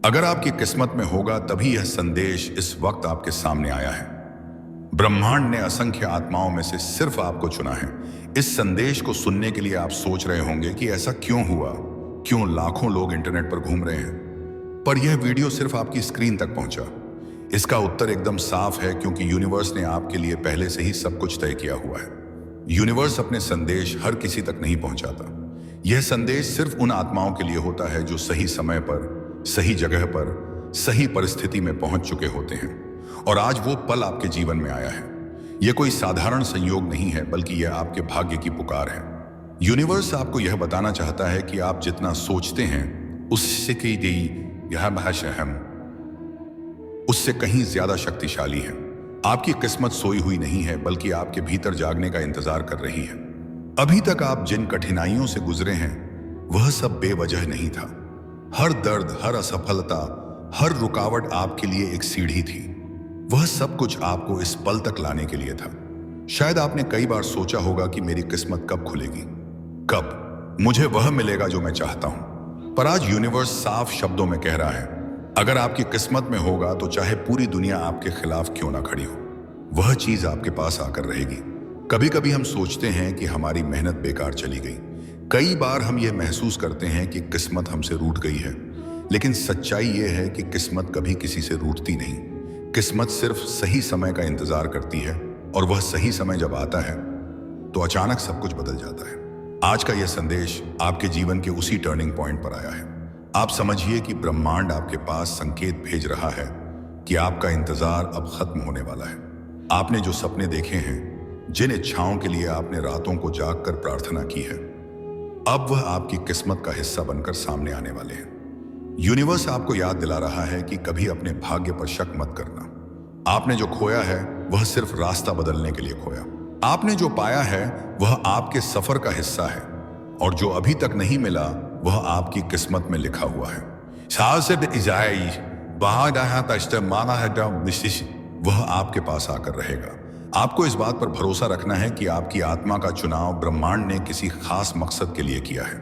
अगर आपकी किस्मत में होगा तभी यह संदेश इस वक्त आपके सामने आया है। ब्रह्मांड ने असंख्य आत्माओं में से सिर्फ आपको चुना है। इस संदेश को सुनने के लिए आप सोच रहे होंगे कि ऐसा क्यों हुआ, क्यों लाखों लोग इंटरनेट पर घूम रहे हैं, पर यह वीडियो सिर्फ आपकी स्क्रीन तक पहुंचा। इसका उत्तर एकदम साफ है, क्योंकि यूनिवर्स ने आपके लिए पहले से ही सब कुछ तय किया हुआ है। यूनिवर्स अपने संदेश हर किसी तक नहीं पहुंचाता। यह संदेश सिर्फ उन आत्माओं के लिए होता है जो सही समय पर, सही जगह पर, सही परिस्थिति में पहुंच चुके होते हैं। और आज वो पल आपके जीवन में आया है। यह कोई साधारण संयोग नहीं है, बल्कि यह आपके भाग्य की पुकार है। यूनिवर्स आपको यह बताना चाहता है कि आप जितना सोचते हैं उससे की गई यह भाषा हम उससे कहीं ज्यादा शक्तिशाली है। आपकी किस्मत सोई हुई नहीं है, बल्कि आपके भीतर जागने का इंतजार कर रही है। अभी तक आप जिन कठिनाइयों से गुजरे हैं वह सब बेवजह नहीं था। हर दर्द, हर असफलता, हर रुकावट आपके लिए एक सीढ़ी थी। वह सब कुछ आपको इस पल तक लाने के लिए था। शायद आपने कई बार सोचा होगा कि मेरी किस्मत कब खुलेगी, कब मुझे वह मिलेगा जो मैं चाहता हूं। पर आज यूनिवर्स साफ शब्दों में कह रहा है, अगर आपकी किस्मत में होगा तो चाहे पूरी दुनिया आपके खिलाफ क्यों ना खड़ी हो, वह चीज आपके पास आकर रहेगी। कभी कभी हम सोचते हैं कि हमारी मेहनत बेकार चली गई। कई बार हम यह महसूस करते हैं कि किस्मत हमसे रूठ गई है, लेकिन सच्चाई यह है कि किस्मत कभी किसी से रूठती नहीं। किस्मत सिर्फ सही समय का इंतजार करती है, और वह सही समय जब आता है तो अचानक सब कुछ बदल जाता है। आज का यह संदेश आपके जीवन के उसी टर्निंग पॉइंट पर आया है। आप समझिए कि ब्रह्मांड आपके पास संकेत भेज रहा है कि आपका इंतजार अब खत्म होने वाला है। आपने जो सपने देखे हैं, जिन इच्छाओं के लिए आपने रातों को जागकर प्रार्थना की है, अब वह आपकी किस्मत का हिस्सा बनकर सामने आने वाले हैं। यूनिवर्स आपको याद दिला रहा है कि कभी अपने भाग्य पर शक मत करना। आपने जो खोया है वह सिर्फ रास्ता बदलने के लिए खोया। आपने जो पाया है वह आपके सफर का हिस्सा है, और जो अभी तक नहीं मिला वह आपकी किस्मत में लिखा हुआ है। वह आपके पास आकर रहेगा। आपको इस बात पर भरोसा रखना है कि आपकी आत्मा का चुनाव ब्रह्मांड ने किसी खास मकसद के लिए किया है।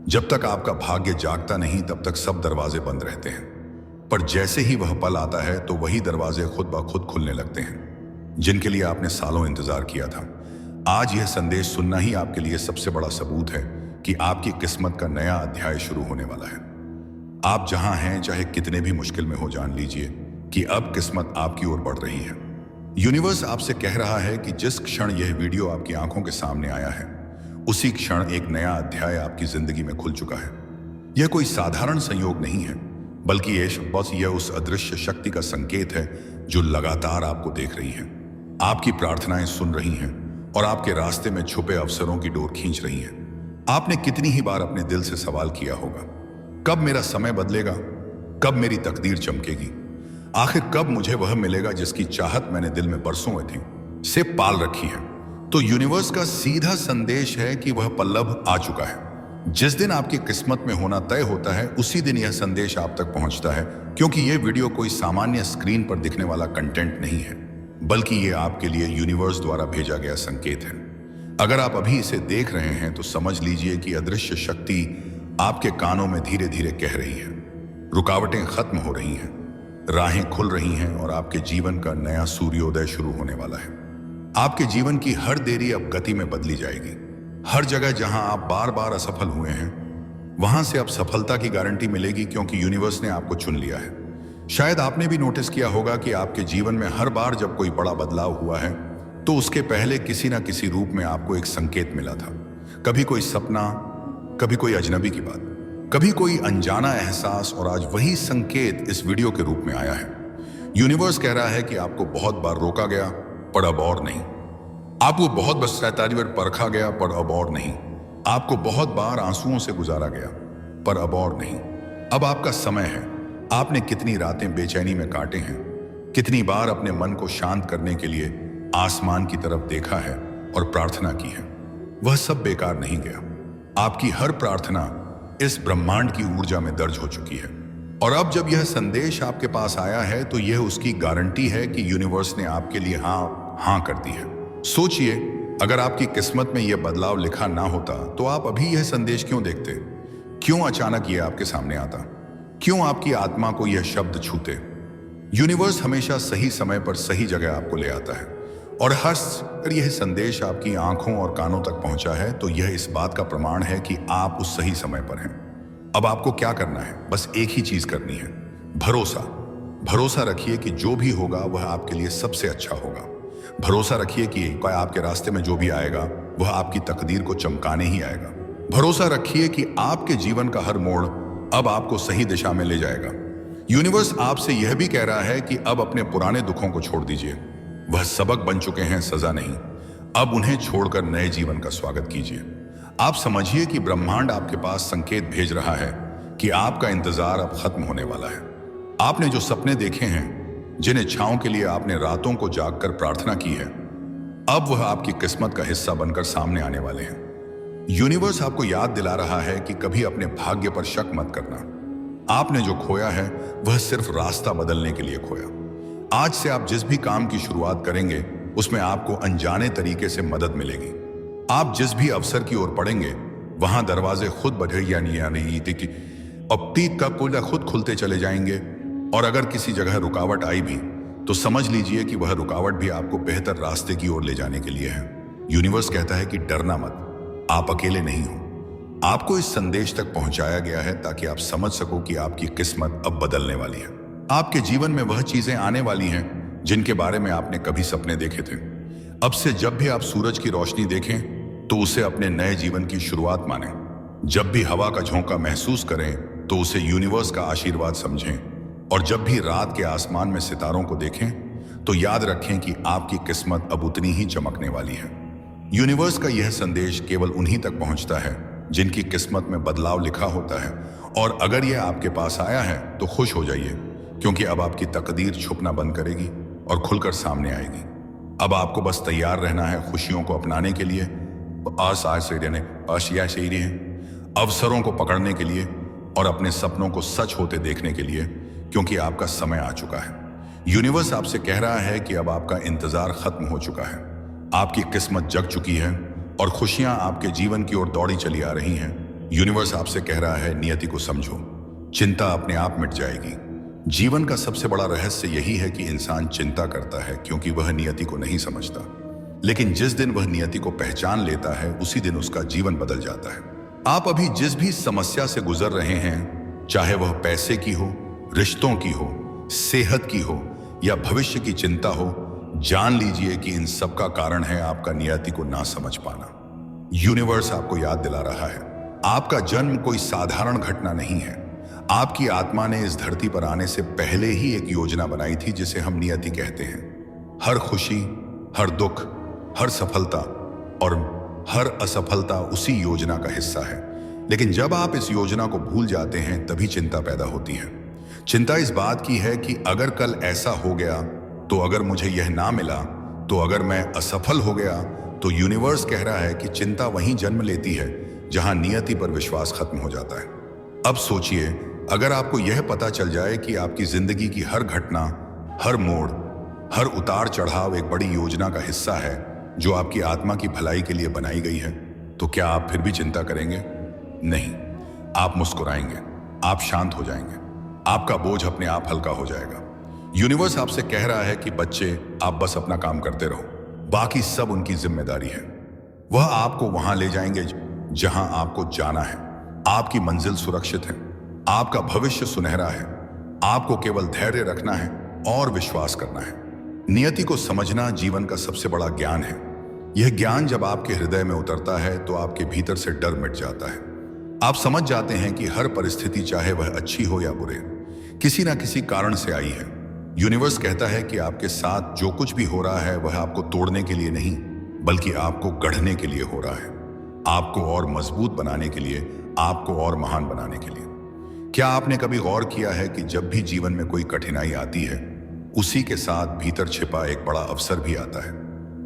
जब तक आपका भाग्य जागता नहीं, तब तक सब दरवाजे बंद रहते हैं, पर जैसे ही वह पल आता है तो वही दरवाजे खुद ब खुद खुलने लगते हैं, जिनके लिए आपने सालों इंतजार किया था। आज यह संदेश सुनना ही आपके लिए सबसे बड़ा सबूत है कि आपकी किस्मत का नया अध्याय शुरू होने वाला है। आप जहां हैं, चाहे कितने भी मुश्किल में हो, जान लीजिए कि अब किस्मत आपकी ओर बढ़ रही है। यूनिवर्स आपसे कह रहा है कि जिस क्षण यह वीडियो आपकी आंखों के सामने आया है, उसी क्षण एक नया अध्याय आपकी जिंदगी में खुल चुका है। यह कोई साधारण संयोग नहीं है, बल्कि यह उस अदृश्य शक्ति का संकेत है जो लगातार आपको देख रही है, आपकी प्रार्थनाएं सुन रही हैं और आपके रास्ते में छुपे अवसरों की डोर खींच रही हैं। आपने कितनी ही बार अपने दिल से सवाल किया होगा, कब मेरा समय बदलेगा, कब मेरी तकदीर चमकेगी, आखिर कब मुझे वह मिलेगा जिसकी चाहत मैंने दिल में बरसों से पाल रखी है। तो यूनिवर्स का सीधा संदेश है कि वह पल्लव आ चुका है। जिस दिन आपकी किस्मत में होना तय होता है, उसी दिन यह संदेश आप तक पहुंचता है, क्योंकि यह वीडियो कोई सामान्य स्क्रीन पर दिखने वाला कंटेंट नहीं है, बल्कि यह आपके लिए यूनिवर्स द्वारा भेजा गया संकेत है। अगर आप अभी इसे देख रहे हैं तो समझ लीजिए कि अदृश्य शक्ति आपके कानों में धीरे धीरे कह रही है, रुकावटें खत्म हो रही हैं, राहें खुल रही हैं और आपके जीवन का नया सूर्योदय शुरू होने वाला है। आपके जीवन की हर देरी अब गति में बदली जाएगी। हर जगह जहां आप बार बार असफल हुए हैं, वहां से अब सफलता की गारंटी मिलेगी, क्योंकि यूनिवर्स ने आपको चुन लिया है। शायद आपने भी नोटिस किया होगा कि आपके जीवन में हर बार जब कोई बड़ा बदलाव हुआ है, तो उसके पहले किसी न किसी रूप में आपको एक संकेत मिला था। कभी कोई सपना, कभी कोई अजनबी की बात, कभी कोई अनजाना एहसास, और आज वही संकेत इस वीडियो के रूप में आया है। यूनिवर्स कह रहा है कि आपको बहुत बार रोका गया, पर अब और नहीं। आपको बहुत बार शैतानी पर परखा गया, पर अब और नहीं। आपको बहुत बार आंसुओं से गुजारा गया, पर अब और नहीं। अब आपका समय है। आपने कितनी रातें बेचैनी में काटे हैं, कितनी बार अपने मन को शांत करने के लिए आसमान की तरफ देखा है और प्रार्थना की है। वह सब बेकार नहीं गया। आपकी हर प्रार्थना इस ब्रह्मांड की ऊर्जा में दर्ज हो चुकी है, और अब जब यह संदेश आपके पास आया है तो यह उसकी गारंटी है कि यूनिवर्स ने आपके लिए हाँ कर दी है। सोचिए, अगर आपकी किस्मत में यह बदलाव लिखा ना होता तो आप अभी यह संदेश क्यों देखते? क्यों अचानक यह आपके सामने आता? क्यों आपकी आत्मा को यह शब्द छूते? यूनिवर्स हमेशा सही समय पर सही जगह आपको ले आता है, और अगर यह संदेश आपकी आंखों और कानों तक पहुंचा है तो यह इस बात का प्रमाण है कि आप उस सही समय पर हैं। अब आपको क्या करना है? बस एक ही चीज करनी है, भरोसा। भरोसा रखिए कि जो भी होगा वह आपके लिए सबसे अच्छा होगा। भरोसा रखिए कि आपके रास्ते में जो भी आएगा वह आपकी तकदीर को चमकाने ही आएगा। भरोसा रखिए कि आपके जीवन का हर मोड़ अब आपको सही दिशा में ले जाएगा। यूनिवर्स आपसे यह भी कह रहा है कि अब अपने पुराने दुखों को छोड़ दीजिए। वह सबक बन चुके हैं, सजा नहीं। अब उन्हें छोड़कर नए जीवन का स्वागत कीजिए। आप समझिए कि ब्रह्मांड आपके पास संकेत भेज रहा है कि आपका इंतजार अब खत्म होने वाला है। आपने जो सपने देखे हैं, जिन इच्छाओं के लिए आपने रातों को जागकर प्रार्थना की है, अब वह आपकी किस्मत का हिस्सा बनकर सामने आने वाले हैं। यूनिवर्स आपको याद दिला रहा है कि कभी अपने भाग्य पर शक मत करना। आपने जो खोया है वह सिर्फ रास्ता बदलने के लिए खोया। आज से आप जिस भी काम की शुरुआत करेंगे उसमें आपको अनजाने तरीके से मदद मिलेगी। आप जिस भी अवसर की ओर पड़ेंगे वहां दरवाजे खुद खुद खुलते चले जाएंगे, और अगर किसी जगह रुकावट आई भी तो समझ लीजिए कि वह रुकावट भी आपको बेहतर रास्ते की ओर ले जाने के लिए है। यूनिवर्स कहता है कि डरना मत, आप अकेले नहीं हो। आपको इस संदेश तक पहुंचाया गया है ताकि आप समझ सको कि आपकी किस्मत अब बदलने वाली है। आपके जीवन में वह चीजें आने वाली हैं जिनके बारे में आपने कभी सपने देखे थे। अब से जब भी आप सूरज की रोशनी देखें तो उसे अपने नए जीवन की शुरुआत मानें। जब भी हवा का झोंका महसूस करें तो उसे यूनिवर्स का आशीर्वाद समझें, और जब भी रात के आसमान में सितारों को देखें तो याद रखें कि आपकी किस्मत अब उतनी ही चमकने वाली है। यूनिवर्स का यह संदेश केवल उन्हीं तक पहुंचता है जिनकी किस्मत में बदलाव लिखा होता है, और अगर यह आपके पास आया है तो खुश हो जाइए, क्योंकि अब आपकी तकदीर छुपना बंद करेगी और खुलकर सामने आएगी। अब आपको बस तैयार रहना है खुशियों को अपनाने के लिए, अवसरों को पकड़ने के लिए, और अपने सपनों को सच होते देखने के लिए, क्योंकि आपका समय आ चुका है। यूनिवर्स आपसे कह रहा है कि अब आपका इंतजार खत्म हो चुका है। आपकी किस्मत जग चुकी है और खुशियां आपके जीवन की ओर दौड़ी चली आ रही हैं। यूनिवर्स आपसे कह रहा है, नियति को समझो, चिंता अपने आप मिट जाएगी। जीवन का सबसे बड़ा रहस्य यही है कि इंसान चिंता करता है क्योंकि वह नियति को नहीं समझता, लेकिन जिस दिन वह नियति को पहचान लेता है उसी दिन उसका जीवन बदल जाता है। आप अभी जिस भी समस्या से गुजर रहे हैं, चाहे वह पैसे की हो, रिश्तों की हो, सेहत की हो या भविष्य की चिंता हो, जान लीजिए कि इन सब का कारण है आपका नियति को ना समझ पाना। यूनिवर्स आपको याद दिला रहा है, आपका जन्म कोई साधारण घटना नहीं है। आपकी आत्मा ने इस धरती पर आने से पहले ही एक योजना बनाई थी जिसे हम नियति कहते हैं। हर खुशी, हर दुख, हर सफलता और हर असफलता उसी योजना का हिस्सा है। लेकिन जब आप इस योजना को भूल जाते हैं तभी चिंता पैदा होती है। चिंता इस बात की है कि अगर कल ऐसा हो गया तो, अगर मुझे यह ना मिला तो, अगर मैं असफल हो गया तो। यूनिवर्स कह रहा है कि चिंता वहीं जन्म लेती है जहां नियति पर विश्वास खत्म हो जाता है। अब सोचिए, अगर आपको यह पता चल जाए कि आपकी जिंदगी की हर घटना, हर मोड़, हर उतार चढ़ाव एक बड़ी योजना का हिस्सा है जो आपकी आत्मा की भलाई के लिए बनाई गई है, तो क्या आप फिर भी चिंता करेंगे? नहीं, आप मुस्कुराएंगे, आप शांत हो जाएंगे, आपका बोझ अपने आप हल्का हो जाएगा। यूनिवर्स आपसे कह रहा है कि बच्चे, आप बस अपना काम करते रहो, बाकी सब उनकी जिम्मेदारी है। वह आपको वहां ले जाएंगे जहां आपको जाना है। आपकी मंजिल सुरक्षित है, आपका भविष्य सुनहरा है। आपको केवल धैर्य रखना है और विश्वास करना है। नियति को समझना जीवन का सबसे बड़ा ज्ञान है। यह ज्ञान जब आपके हृदय में उतरता है तो आपके भीतर से डर मिट जाता है। आप समझ जाते हैं कि हर परिस्थिति, चाहे वह अच्छी हो या बुरे, किसी ना किसी कारण से आई है। यूनिवर्स कहता है कि आपके साथ जो कुछ भी हो रहा है वह आपको तोड़ने के लिए नहीं, बल्कि आपको गढ़ने के लिए हो रहा है, आपको और मजबूत बनाने के लिए, आपको और महान बनाने के लिए। क्या आपने कभी गौर किया है कि जब भी जीवन में कोई कठिनाई आती है, उसी के साथ भीतर छिपा एक बड़ा अवसर भी आता है।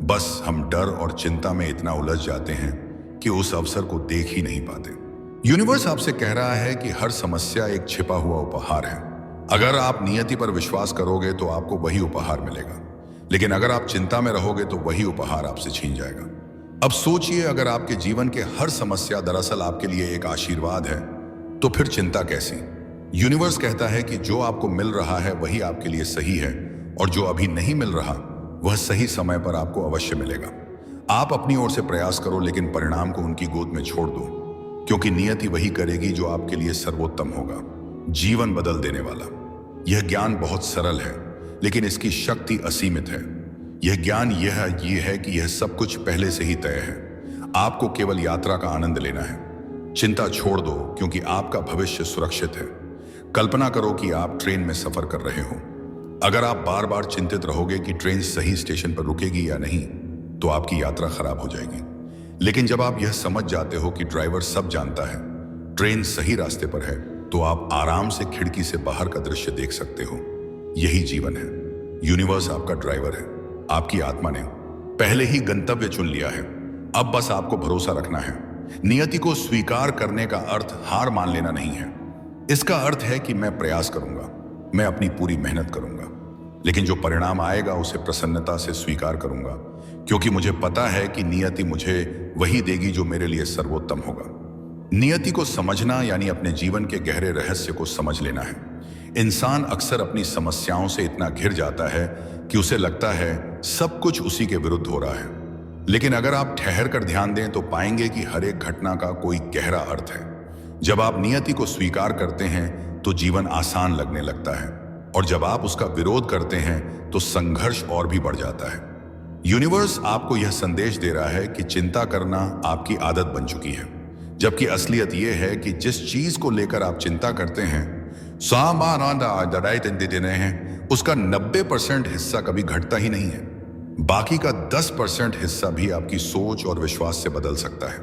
बस हम डर और चिंता में इतना उलझ जाते हैं कि उस अवसर को देख ही नहीं पाते। यूनिवर्स आपसे कह रहा है कि हर समस्या एक छिपा हुआ उपहार है। अगर आप नियति पर विश्वास करोगे तो आपको वही उपहार मिलेगा, लेकिन अगर आप चिंता में रहोगे तो वही उपहार आपसे छीन जाएगा। अब सोचिए, अगर आपके जीवन के हर समस्या दरअसल आपके लिए एक आशीर्वाद है, तो फिर चिंता कैसी? यूनिवर्स कहता है कि जो आपको मिल रहा है वही आपके लिए सही है, और जो अभी नहीं मिल रहा वह सही समय पर आपको अवश्य मिलेगा। आप अपनी ओर से प्रयास करो, लेकिन परिणाम को उनकी गोद में छोड़ दो, क्योंकि नियति वही करेगी जो आपके लिए सर्वोत्तम होगा, जीवन बदल देने वाला। यह ज्ञान बहुत सरल है, लेकिन इसकी शक्ति असीमित है। यह ज्ञान यह है कि यह सब कुछ पहले से ही तय है। आपको केवल यात्रा का आनंद लेना है। चिंता छोड़ दो, क्योंकि आपका भविष्य सुरक्षित है। कल्पना करो कि आप ट्रेन में सफर कर रहे हो। अगर आप बार बार चिंतित रहोगे कि ट्रेन सही स्टेशन पर रुकेगी या नहीं, तो आपकी यात्रा खराब हो जाएगी। लेकिन जब आप यह समझ जाते हो कि ड्राइवर सब जानता है, ट्रेन सही रास्ते पर है, तो आप आराम से खिड़की से बाहर का दृश्य देख सकते हो। यही जीवन है। यूनिवर्स आपका ड्राइवर है। आपकी आत्मा ने पहले ही गंतव्य चुन लिया है। अब बस आपको भरोसा रखना है। नियति को स्वीकार करने का अर्थ हार मान लेना नहीं है। इसका अर्थ है कि मैं प्रयास करूंगा, मैं अपनी पूरी मेहनत करूंगा, लेकिन जो परिणाम आएगा उसे प्रसन्नता से स्वीकार करूंगा, क्योंकि मुझे पता है कि नियति मुझे वही देगी जो मेरे लिए सर्वोत्तम होगा। नियति को समझना यानी अपने जीवन के गहरे रहस्य को समझ लेना है। इंसान अक्सर अपनी समस्याओं से इतना घिर जाता है कि उसे लगता है सब कुछ उसी के विरुद्ध हो रहा है। लेकिन अगर आप ठहर कर ध्यान दें तो पाएंगे कि हर एक घटना का कोई गहरा अर्थ है। जब आप नियति को स्वीकार करते हैं तो जीवन आसान लगने लगता है, और जब आप उसका विरोध करते हैं तो संघर्ष और भी बढ़ जाता है। यूनिवर्स आपको यह संदेश दे रहा है कि चिंता करना आपकी आदत बन चुकी है, जबकि असलियत यह है कि जिस चीज को लेकर आप चिंता करते हैं उसका 90% हिस्सा कभी घटता ही नहीं है। बाकी का 10% हिस्सा भी आपकी सोच और विश्वास से बदल सकता है।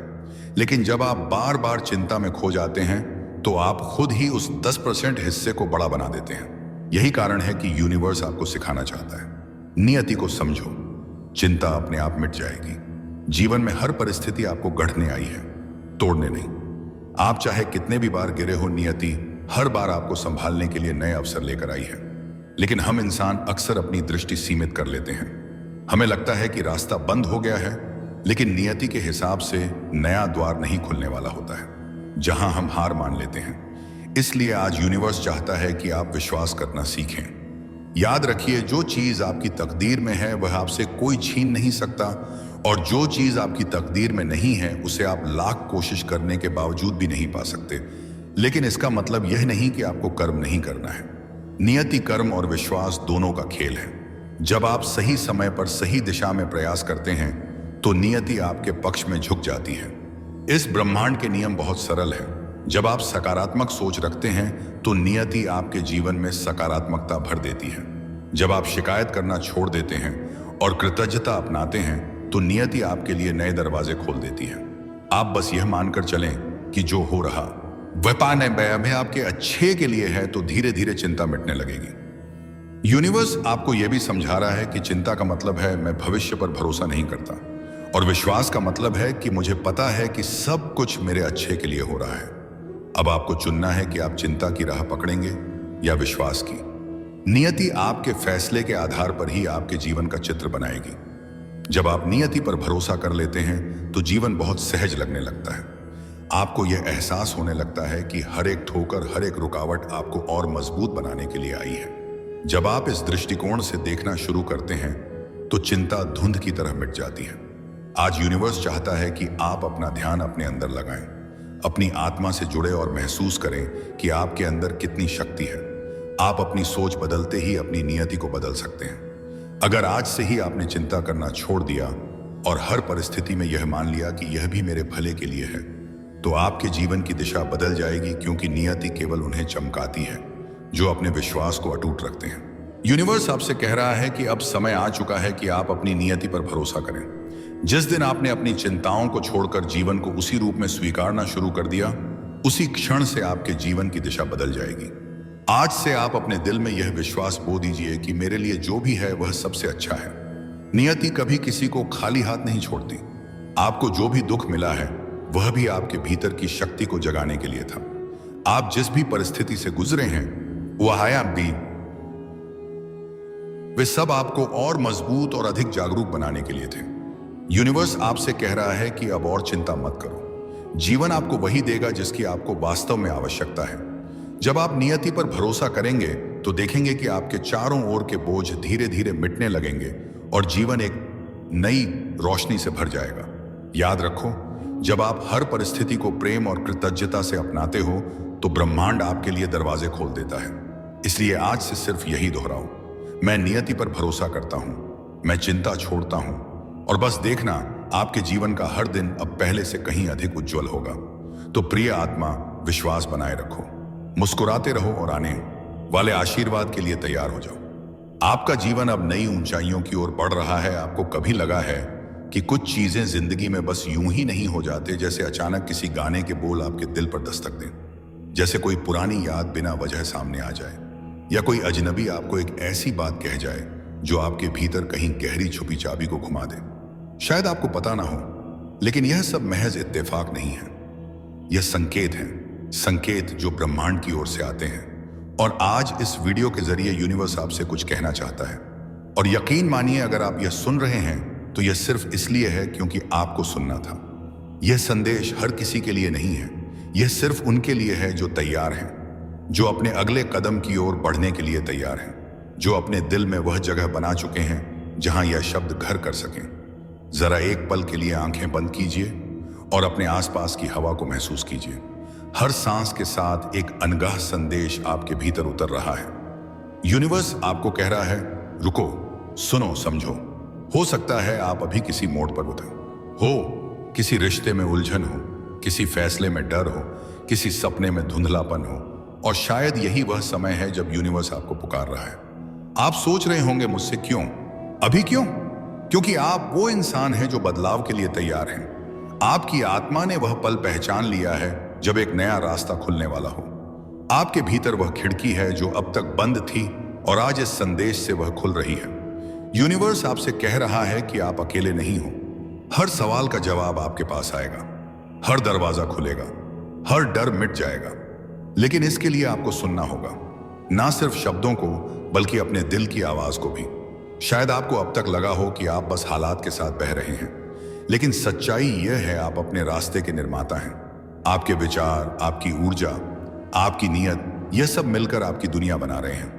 लेकिन जब आप बार बार चिंता में खो जाते हैं तो आप खुद ही उस 10% हिस्से को बड़ा बना देते हैं। यही कारण है कि यूनिवर्स आपको सिखाना चाहता है, नियति को समझो, चिंता अपने आप मिट जाएगी। जीवन में हर परिस्थिति आपको गढ़ने आई है, तोड़ने नहीं। आप चाहे कितने भी बार गिरे हो, नियति हर बार आपको संभालने के लिए नए अवसर लेकर आई है। लेकिन हम इंसान अक्सर अपनी दृष्टि सीमित कर लेते हैं। हमें लगता है कि रास्ता बंद हो गया है, लेकिन नियति के हिसाब से नया द्वार नहीं खुलने वाला होता है जहां हम हार मान लेते हैं। इसलिए आज यूनिवर्स चाहता है कि आप विश्वास करना सीखें। याद रखिए, जो चीज आपकी तकदीर में है वह आपसे कोई छीन नहीं सकता, और जो चीज आपकी तकदीर में नहीं है उसे आप लाख कोशिश करने के बावजूद भी नहीं पा सकते। लेकिन इसका मतलब यह नहीं कि आपको कर्म नहीं करना है। नियति कर्म और विश्वास दोनों का खेल है। जब आप सही समय पर सही दिशा में प्रयास करते हैं तो नियति आपके पक्ष में झुक जाती है। इस ब्रह्मांड के नियम बहुत सरल है। जब आप सकारात्मक सोच रखते हैं तो नियति आपके जीवन में सकारात्मकता भर देती है। जब आप शिकायत करना छोड़ देते हैं और कृतज्ञता अपनाते हैं तो नियति आपके लिए नए दरवाजे खोल देती है। आप बस यह मानकर चलें कि जो हो रहा वह में आपके अच्छे के लिए है, तो धीरे धीरे चिंता मिटने लगेगी। यूनिवर्स आपको यह भी समझा रहा है कि चिंता का मतलब है मैं भविष्य पर भरोसा नहीं करता, और विश्वास का मतलब है कि मुझे पता है कि सब कुछ मेरे अच्छे के लिए हो रहा है। अब आपको चुनना है कि आप चिंता की राह पकड़ेंगे या विश्वास की। नियति आपके फैसले के आधार पर ही आपके जीवन का चित्र बनाएगी। जब आप नियति पर भरोसा कर लेते हैं तो जीवन बहुत सहज लगने लगता है। आपको यह एहसास होने लगता है कि हर एक ठोकर, हर एक रुकावट आपको और मजबूत बनाने के लिए आई है। जब आप इस दृष्टिकोण से देखना शुरू करते हैं तो चिंता धुंध की तरह मिट जाती है। आज यूनिवर्स चाहता है कि आप अपना ध्यान अपने अंदर लगाएं, अपनी आत्मा से जुड़े और महसूस करें कि आपके अंदर कितनी शक्ति है। आप अपनी सोच बदलते ही अपनी नियति को बदल सकते हैं। अगर आज से ही आपने चिंता करना छोड़ दिया और हर परिस्थिति में यह मान लिया कि यह भी मेरे भले के लिए है, तो आपके जीवन की दिशा बदल जाएगी, क्योंकि नियति केवल उन्हें चमकाती है जो अपने विश्वास को अटूट रखते हैं। यूनिवर्स आपसे कह रहा है कि अब समय आ चुका है कि आप अपनी नियति पर भरोसा करें। जिस दिन आपने अपनी चिंताओं को छोड़कर जीवन को उसी रूप में स्वीकारना शुरू कर दिया, उसी क्षण से आपके जीवन की दिशा बदल जाएगी। आज से आप अपने दिल में यह विश्वास बो दीजिए कि मेरे लिए जो भी है वह सबसे अच्छा है। नियति कभी किसी को खाली हाथ नहीं छोड़ती। आपको जो भी दुख मिला है वह भी आपके भीतर की शक्ति को जगाने के लिए था। आप जिस भी परिस्थिति से गुजरे हैं वे सब आपको और मजबूत और अधिक जागरूक बनाने के लिए थे। यूनिवर्स आपसे कह रहा है कि अब और चिंता मत करो। जीवन आपको वही देगा जिसकी आपको वास्तव में आवश्यकता है। जब आप नियति पर भरोसा करेंगे तो देखेंगे कि आपके चारों ओर के बोझ धीरे धीरे मिटने लगेंगे और जीवन एक नई रोशनी से भर जाएगा। याद रखो, जब आप हर परिस्थिति को प्रेम और कृतज्ञता से अपनाते हो तो ब्रह्मांड आपके लिए दरवाजे खोल देता है। इसलिए आज से सिर्फ यही दोहराओ, मैं नियति पर भरोसा करता हूं, मैं चिंता छोड़ता हूं, और बस देखना आपके जीवन का हर दिन अब पहले से कहीं अधिक उज्जवल होगा। तो प्रिय आत्मा, विश्वास बनाए रखो, मुस्कुराते रहो और आने वाले आशीर्वाद के लिए तैयार हो जाओ। आपका जीवन अब नई ऊंचाइयों की ओर बढ़ रहा है। आपको कभी लगा है कि कुछ चीजें जिंदगी में बस यूं ही नहीं हो जाते, जैसे अचानक किसी गाने के बोल आपके दिल पर दस्तक दें, जैसे कोई पुरानी याद बिना वजह सामने आ जाए, या कोई अजनबी आपको एक ऐसी बात कह जाए जो आपके भीतर कहीं गहरी छुपी चाबी को घुमा दे। शायद आपको पता ना हो, लेकिन यह सब महज इत्तेफाक नहीं है, यह संकेत है, संकेत जो ब्रह्मांड की ओर से आते हैं। और आज इस वीडियो के जरिए यूनिवर्स आपसे कुछ कहना चाहता है। और यकीन मानिए, अगर आप यह सुन रहे हैं तो यह सिर्फ इसलिए है क्योंकि आपको सुनना था। यह संदेश हर किसी के लिए नहीं है, यह सिर्फ उनके लिए है जो तैयार हैं, जो अपने अगले कदम की ओर बढ़ने के लिए तैयार हैं, जो अपने दिल में वह जगह बना चुके हैं जहां यह शब्द घर कर सकें। जरा एक पल के लिए आंखें बंद कीजिए और अपने आसपास की हवा को महसूस कीजिए। हर सांस के साथ एक अनगाह संदेश आपके भीतर उतर रहा है। यूनिवर्स आपको कह रहा है, रुको, सुनो, समझो। हो सकता है आप अभी किसी मोड़ पर उतरे हो, किसी रिश्ते में उलझन हो, किसी फैसले में डर हो, किसी सपने में धुंधलापन हो, और शायद यही वह समय है जब यूनिवर्स आपको पुकार रहा है। आप सोच रहे होंगे, मुझसे क्यों, अभी क्यों? क्योंकि आप वो इंसान हैं जो बदलाव के लिए तैयार हैं। आपकी आत्मा ने वह पल पहचान लिया है जब एक नया रास्ता खुलने वाला हो। आपके भीतर वह खिड़की है जो अब तक बंद थी और आज इस संदेश से वह खुल रही है। यूनिवर्स आपसे कह रहा है कि आप अकेले नहीं हो। हर सवाल का जवाब आपके पास आएगा, हर दरवाजा खुलेगा, हर डर मिट जाएगा। लेकिन इसके लिए आपको सुनना होगा, ना सिर्फ शब्दों को बल्कि अपने दिल की आवाज को भी। शायद आपको अब तक लगा हो कि आप बस हालात के साथ बह रहे हैं, लेकिन सच्चाई यह है, आप अपने रास्ते के निर्माता हैं। आपके विचार, आपकी ऊर्जा, आपकी नीयत, यह सब मिलकर आपकी दुनिया बना रहे हैं।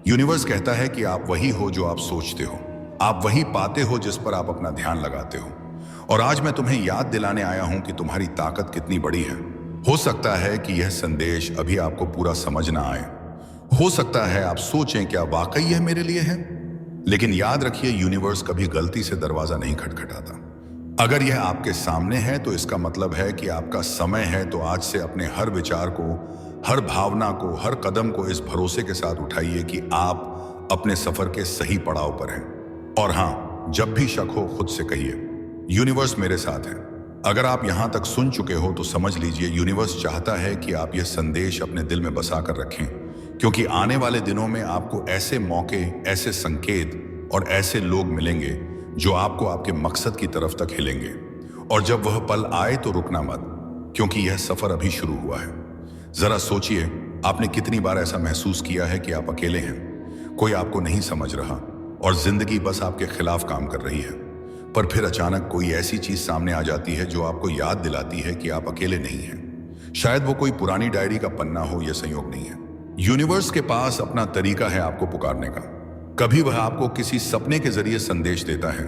यूनिवर्स कहता है कि आप वही हो जो आप सोचते हो, आप वही पाते हो जिस पर आप अपना ध्यान लगाते हो। और आज मैं तुम्हें याद दिलाने आया हूं कि तुम्हारी ताकत कितनी बड़ी है। हो सकता है कि यह संदेश अभी आपको पूरा समझ ना आए, हो सकता है आप सोचें, क्या वाकई यह मेरे लिए है? लेकिन याद रखिए, यूनिवर्स कभी गलती से दरवाजा नहीं खटखटाता। अगर यह आपके सामने है तो इसका मतलब है कि आपका समय है। तो आज से अपने हर विचार को, हर भावना को, हर कदम को इस भरोसे के साथ उठाइए कि आप अपने सफर के सही पड़ाव पर हैं। और हां, जब भी शक हो खुद से कहिए, यूनिवर्स मेरे साथ है। अगर आप यहां तक सुन चुके हो तो समझ लीजिए, यूनिवर्स चाहता है कि आप यह संदेश अपने दिल में बसा कर रखें, क्योंकि आने वाले दिनों में आपको ऐसे मौके, ऐसे संकेत और ऐसे लोग मिलेंगे जो आपको आपके मकसद की तरफ तक हिलेंगे। और जब वह पल आए तो रुकना मत, क्योंकि यह सफर अभी शुरू हुआ है। जरा सोचिए, आपने कितनी बार ऐसा महसूस किया है कि आप अकेले हैं, कोई आपको नहीं समझ रहा और जिंदगी बस आपके खिलाफ काम कर रही है। पर फिर अचानक कोई ऐसी चीज सामने आ जाती है जो आपको याद दिलाती है कि आप अकेले नहीं हैं। शायद वो कोई पुरानी डायरी का पन्ना हो, यह संयोग नहीं है। यूनिवर्स के पास अपना तरीका है आपको पुकारने का। कभी वह आपको किसी सपने के जरिए संदेश देता है,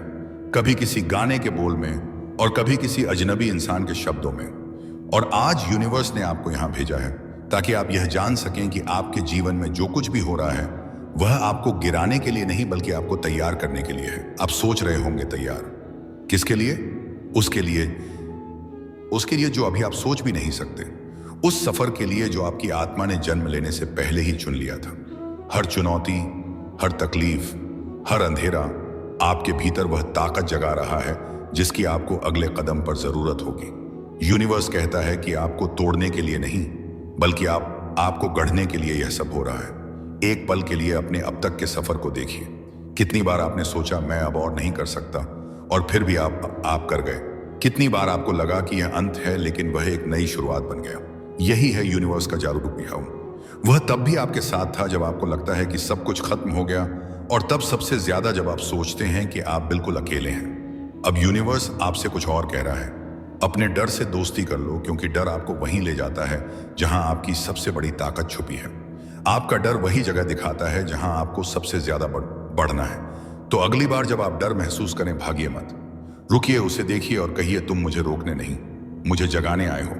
कभी किसी गाने के बोल में, और कभी किसी अजनबी इंसान के शब्दों में। और आज यूनिवर्स ने आपको यहां भेजा है ताकि आप यह जान सकें कि आपके जीवन में जो कुछ भी हो रहा है वह आपको गिराने के लिए नहीं बल्कि आपको तैयार करने के लिए है। आप सोच रहे होंगे, तैयार किसके लिए? उसके लिए जो अभी आप सोच भी नहीं सकते, उस सफर के लिए जो आपकी आत्मा ने जन्म लेने से पहले ही चुन लिया था। हर चुनौती, हर तकलीफ, हर अंधेरा आपके भीतर वह ताकत जगा रहा है जिसकी आपको अगले कदम पर जरूरत होगी। यूनिवर्स कहता है कि आपको तोड़ने के लिए नहीं बल्कि आपको गढ़ने के लिए यह सब हो रहा है। एक पल के लिए अपने अब तक के सफर को देखिए। कितनी बार आपने सोचा, मैं अब और नहीं कर सकता, और फिर भी आप कर गए। कितनी बार आपको लगा कि यह अंत है, लेकिन वह एक नई शुरुआत बन गया। यही है यूनिवर्स का जादू बिहाव। वह तब भी आपके साथ था जब आपको लगता है कि सब कुछ खत्म हो गया, और तब सबसे ज्यादा जब आप सोचते हैं कि आप बिल्कुल अकेले हैं। अब यूनिवर्स आपसे कुछ और कह रहा है। अपने डर से दोस्ती कर लो, क्योंकि डर आपको वहीं ले जाता है जहां आपकी सबसे बड़ी ताकत छुपी है। आपका डर वही जगह दिखाता है जहां आपको सबसे ज्यादा बढ़ना है। तो अगली बार जब आप डर महसूस करें, भागिए मत, रुकिए, उसे देखिए और कहिए, तुम मुझे रोकने नहीं, मुझे जगाने आए हो।